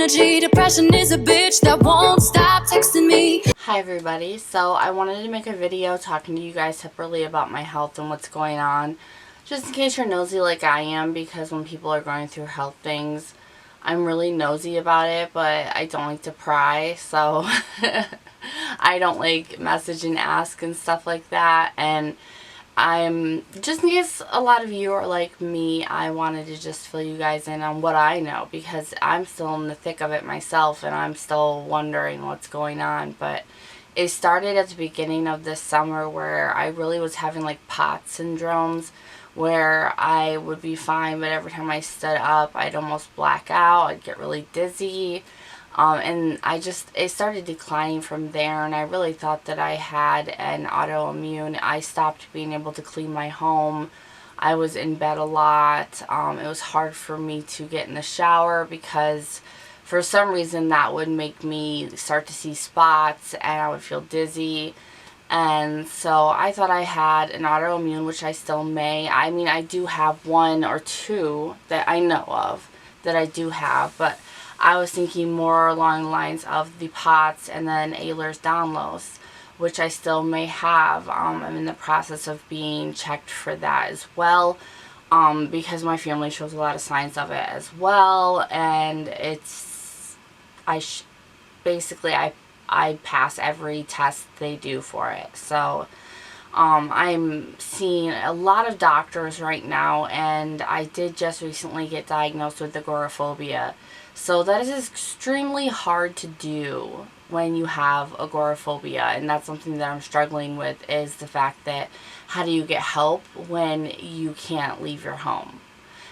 energy. Depression is a bitch that won't stop texting me. Hi everybody, so I wanted to make a video talking to you guys separately about my health and what's going on. Just in case you're nosy like I am, because when people are going through health things, I'm really nosy about it, but I don't like to pry, so I don't like message and ask and stuff like that. And I'm, just in case a lot of you are like me, I wanted to just fill you guys in on what I know, because I'm still in the thick of it myself and I'm still wondering what's going on. But it started at the beginning of this summer where I really was having like pot syndromes, where I would be fine, but every time I stood up I'd almost black out, I'd get really dizzy. And it started declining from there, and I really thought that I had an autoimmune. I stopped being able to clean my home. I was in bed a lot. It was hard for me to get in the shower because for some reason that would make me start to see spots and I would feel dizzy. And so I thought I had an autoimmune, which I still may. I mean, I do have one or two that I know of that I do have, but I was thinking more along the lines of the POTS and then Ehlers-Danlos, which I still may have. I'm in the process of being checked for that as well, because my family shows a lot of signs of it as well, and basically I pass every test they do for it. So I'm seeing a lot of doctors right now, and I did just recently get diagnosed with agoraphobia. So that is extremely hard to do when you have agoraphobia, and that's something that I'm struggling with, is the fact that how do you get help when you can't leave your home?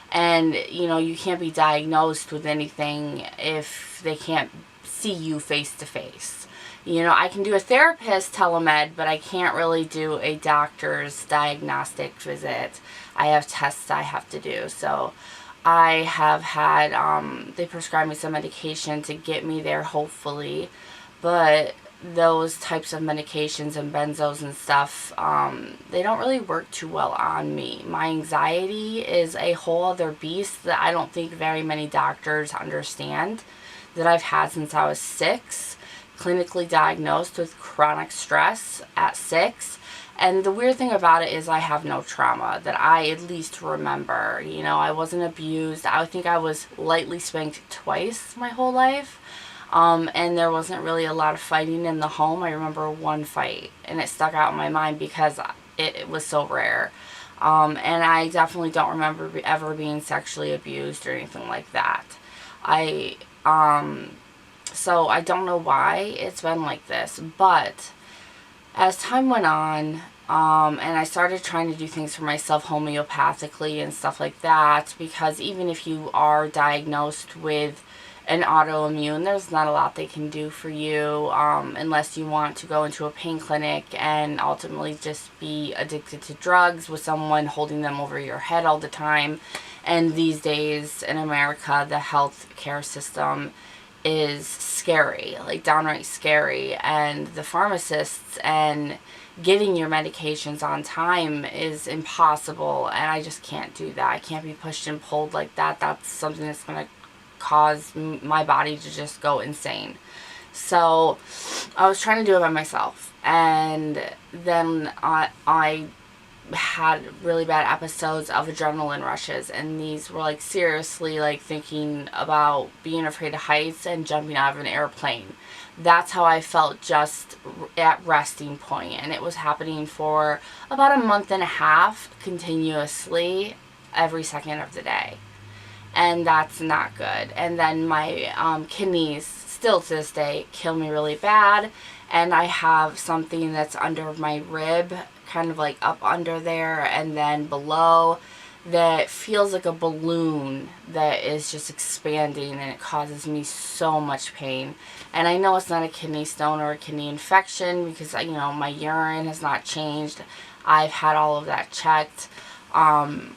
And, you know, you can't be diagnosed with anything if they can't see you face to face. You know, I can do a therapist telemed, but I can't really do a doctor's diagnostic visit. I have tests I have to do. So I have had, they prescribed me some medication to get me there, hopefully. But those types of medications and benzos and stuff, they don't really work too well on me. My anxiety is a whole other beast that I don't think very many doctors understand, that I've had since I was 6. Clinically diagnosed with chronic stress at 6. And the weird thing about it is I have no trauma that I at least remember. You know, I wasn't abused. I think I was lightly spanked twice my whole life. And there wasn't really a lot of fighting in the home. I remember one fight, and it stuck out in my mind because it was so rare. And I definitely don't remember ever being sexually abused or anything like that. So I don't know why it's been like this, but as time went on, and I started trying to do things for myself homeopathically and stuff like that, because even if you are diagnosed with an autoimmune, there's not a lot they can do for you, unless you want to go into a pain clinic and ultimately just be addicted to drugs with someone holding them over your head all the time. And these days in America, the health care system is scary, like downright scary, and the pharmacists and getting your medications on time is impossible, and I just can't do that. I can't be pushed and pulled like that. That's something that's going to cause my body to just go insane. So I was trying to do it by myself, and then I had really bad episodes of adrenaline rushes, and these were like seriously like thinking about being afraid of heights and jumping out of an airplane. That's how I felt just at resting point, and it was happening for about a month and a half continuously every second of the day, and that's not good. And then my kidneys still to this day kill me really bad, and I have something that's under my rib, kind of like up under there and then below, that feels like a balloon that is just expanding, and it causes me so much pain. And I know it's not a kidney stone or a kidney infection because, you know, my urine has not changed. I've had all of that checked. However,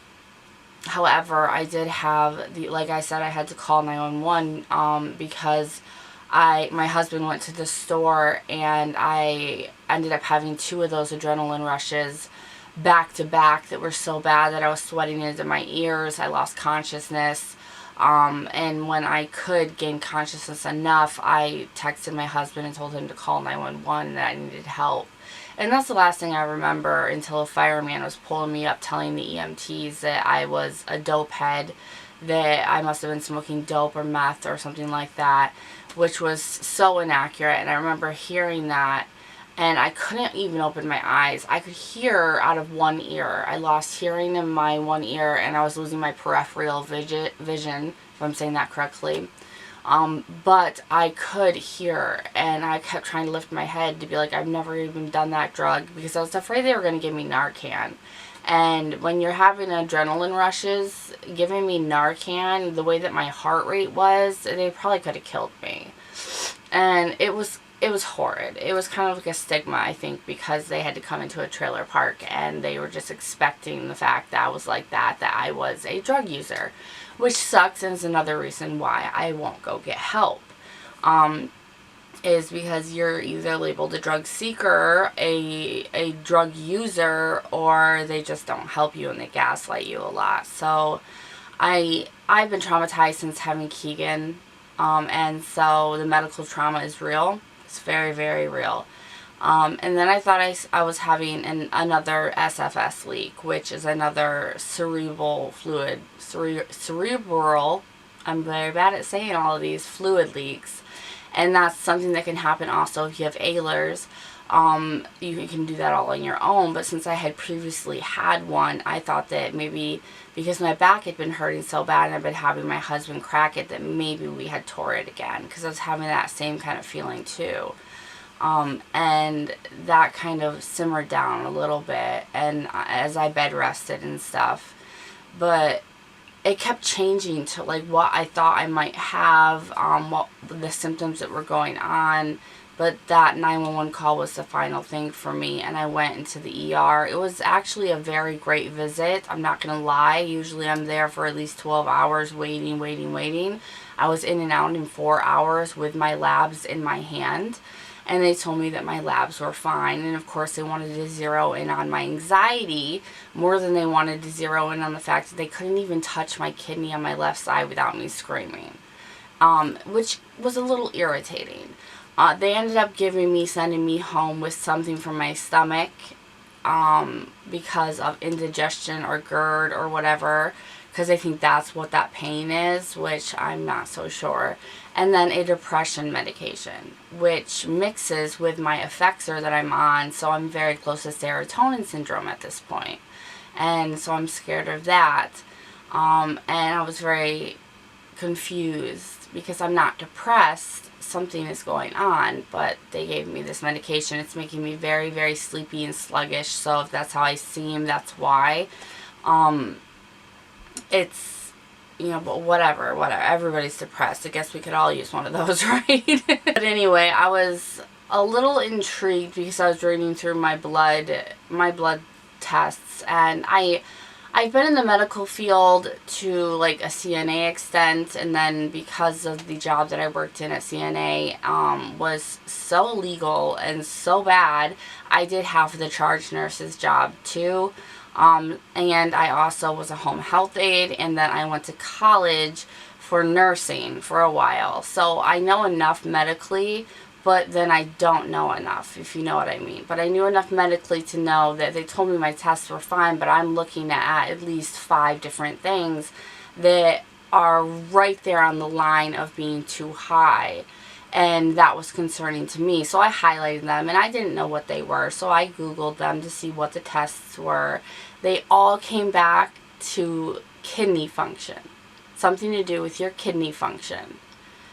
I did have like I said, I had to call 911 because my husband went to the store, and I ended up having 2 of those adrenaline rushes back to back that were so bad that I was sweating into my ears. I lost consciousness. And when I could gain consciousness enough, I texted my husband and told him to call 911 that I needed help. And that's the last thing I remember until a fireman was pulling me up telling the EMTs that I was a dope head, that I must have been smoking dope or meth or something like that, which was so inaccurate. And I remember hearing that, and I couldn't even open my eyes. I could hear out of one ear. I lost hearing in my one ear, and I was losing my peripheral vision, if I'm saying that correctly. But I could hear, and I kept trying to lift my head to be like, I've never even done that drug, because I was afraid they were going to give me Narcan. And when you're having adrenaline rushes, giving me Narcan, the way that my heart rate was, they probably could have killed me. And it was horrid. It was kind of like a stigma, I think, because they had to come into a trailer park and they were just expecting the fact that I was like that I was a drug user, which sucks, and is another reason why I won't go get help. Is because you're either labeled a drug seeker, a drug user, or they just don't help you and they gaslight you a lot. So I've been traumatized since having Keegan, and so the medical trauma is real. It's very, very real. And then I thought I was having another SFS leak, which is another cerebral fluid, cerebral, I'm very bad at saying all of these, fluid leaks. And that's something that can happen also if you have Ehlers. You can do that all on your own, but since I had previously had one, I thought that maybe because my back had been hurting so bad and I've been having my husband crack it, that maybe we had tore it again, because I was having that same kind of feeling too. And that kind of simmered down a little bit, and as I bed rested and stuff, but it kept changing to like what I thought I might have, what the symptoms that were going on. But that 911 call was the final thing for me, and I went into the ER. It was actually a very great visit. I'm not going to lie. Usually I'm there for at least 12 hours waiting. I was in and out in 4 hours with my labs in my hand. And they told me that my labs were fine. And of course they wanted to zero in on my anxiety more than they wanted to zero in on the fact that they couldn't even touch my kidney on my left side without me screaming. Which was a little irritating. They ended up sending me home with something from my stomach because of indigestion or GERD or whatever, because I think that's what that pain is, which I'm not so sure. And then a depression medication, which mixes with my FAQS that I'm on, so I'm very close to serotonin syndrome at this point. And so I'm scared of that. And I was very confused because I'm not depressed. Something is going on, but they gave me this medication. It's making me very, very sleepy and sluggish, so if that's how I seem, that's why. It's, but whatever, everybody's depressed. I guess we could all use one of those, right? But anyway, I was a little intrigued because I was reading through my blood tests, and I've been in the medical field to like a CNA extent, and then because of the job that I worked in at CNA was so illegal and so bad, I did have the charge nurse's job too. And I also was a home health aide, and then I went to college for nursing for a while. So I know enough medically, but then I don't know enough, if you know what I mean. But I knew enough medically to know that they told me my tests were fine, but I'm looking at least 5 different things that are right there on the line of being too high. And that was concerning to me. So I highlighted them, and I didn't know what they were. So I Googled them to see what the tests were. They all came back to kidney function. Something to do with your kidney function.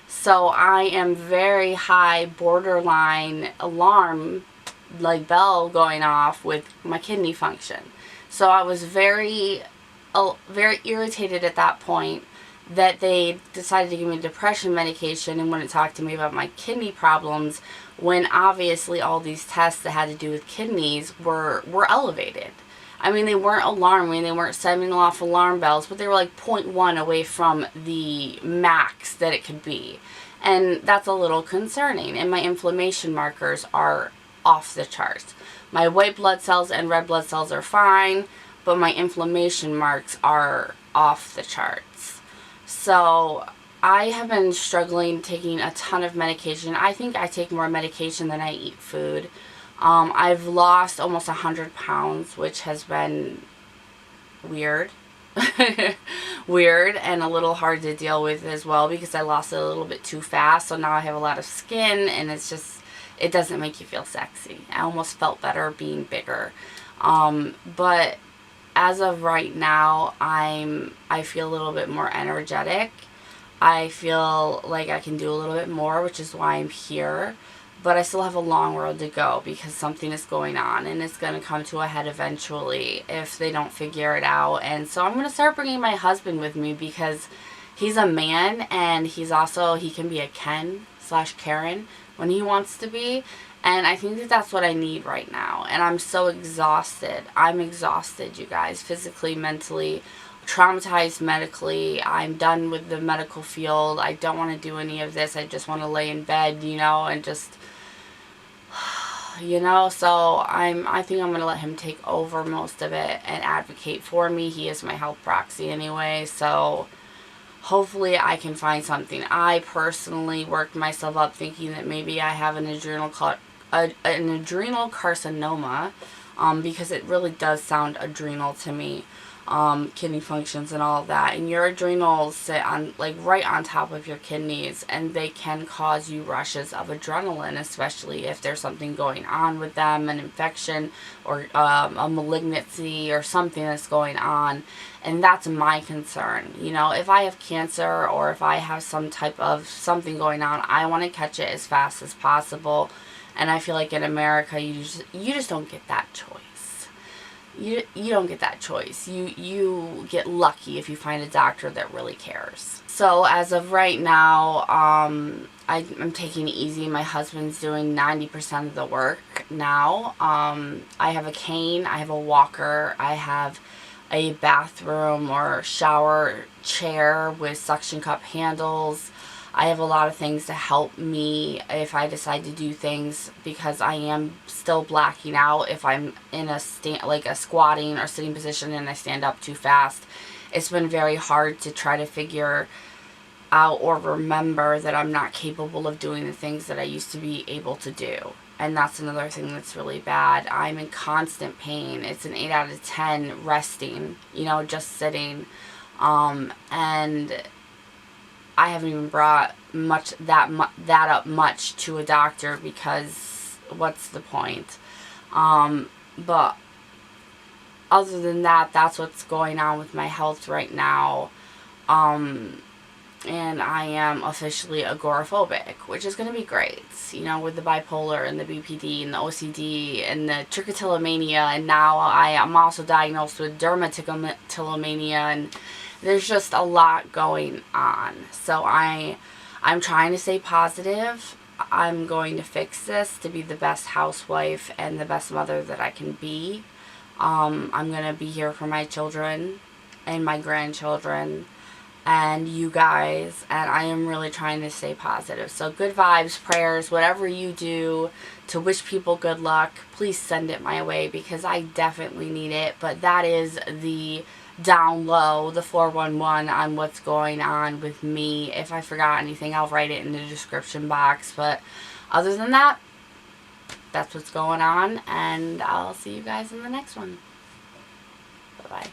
So I am very high, borderline alarm, like bell going off with my kidney function. So I was very irritated at that point that they decided to give me depression medication and wouldn't talk to me about my kidney problems, when obviously all these tests that had to do with kidneys were elevated. I mean, they weren't alarming, they weren't setting off alarm bells, but they were like 0.1 away from the max that it could be. And that's a little concerning. And my inflammation markers are off the charts. My white blood cells and red blood cells are fine, but my inflammation marks are off the charts. So I have been struggling taking a ton of medication. I think I take more medication than I eat food. I've lost almost 100 pounds, which has been weird. Weird and a little hard to deal with as well, because I lost it a little bit too fast. So now I have a lot of skin, and it's just, it doesn't make you feel sexy. I almost felt better being bigger. But as of right now, I feel a little bit more energetic. I feel like I can do a little bit more, which is why I'm here. But I still have a long road to go, because something is going on, and it's going to come to a head eventually if they don't figure it out. And so I'm going to start bringing my husband with me, because he's a man, and he can be a Ken/Karen when he wants to be. And I think that that's what I need right now. And I'm so exhausted. I'm exhausted, you guys, physically, mentally, traumatized medically. I'm done with the medical field. I don't want to do any of this. I just want to lay in bed, and just, so I think I'm going to let him take over most of it and advocate for me. He is my health proxy anyway, so hopefully I can find something. I personally worked myself up thinking that maybe I have an adrenal carcinoma, because it really does sound adrenal to me. Kidney functions and all of that, and your adrenals sit on, like, right on top of your kidneys, and they can cause you rushes of adrenaline, especially if there's something going on with them, an infection or a malignancy or something that's going on. And that's my concern. If I have cancer, or if I have some type of something going on, I want to catch it as fast as possible. And I feel like in America, you just don't get that choice. You don't get that choice. You get lucky if you find a doctor that really cares. So as of right now, I'm taking it easy. My husband's doing 90% of the work now. I have a cane, I have a walker, I have a bathroom or shower chair with suction cup handles. I have a lot of things to help me if I decide to do things, because I am still blacking out if I'm in a squatting or sitting position and I stand up too fast. It's been very hard to try to figure out or remember that I'm not capable of doing the things that I used to be able to do. And that's another thing that's really bad. I'm in constant pain. It's an 8 out of 10 resting, just sitting. And I haven't even brought that up much to a doctor, because what's the point? But other than that, that's what's going on with my health right now. And I am officially agoraphobic, which is going to be great, with the bipolar and the BPD and the OCD and the trichotillomania, and now I am also diagnosed with dermatillomania, and there's just a lot going on. So I'm trying to stay positive. I'm going to fix this to be the best housewife and the best mother that I can be. I'm going to be here for my children and my grandchildren and you guys, and I am really trying to stay positive. So good vibes, prayers, whatever you do to wish people good luck, please send it my way, because I definitely need it. But that is the down low, the 411 on what's going on with me. If I forgot anything, I'll write it in the description box. But other than that, that's what's going on, and I'll see you guys in the next one. Bye-bye.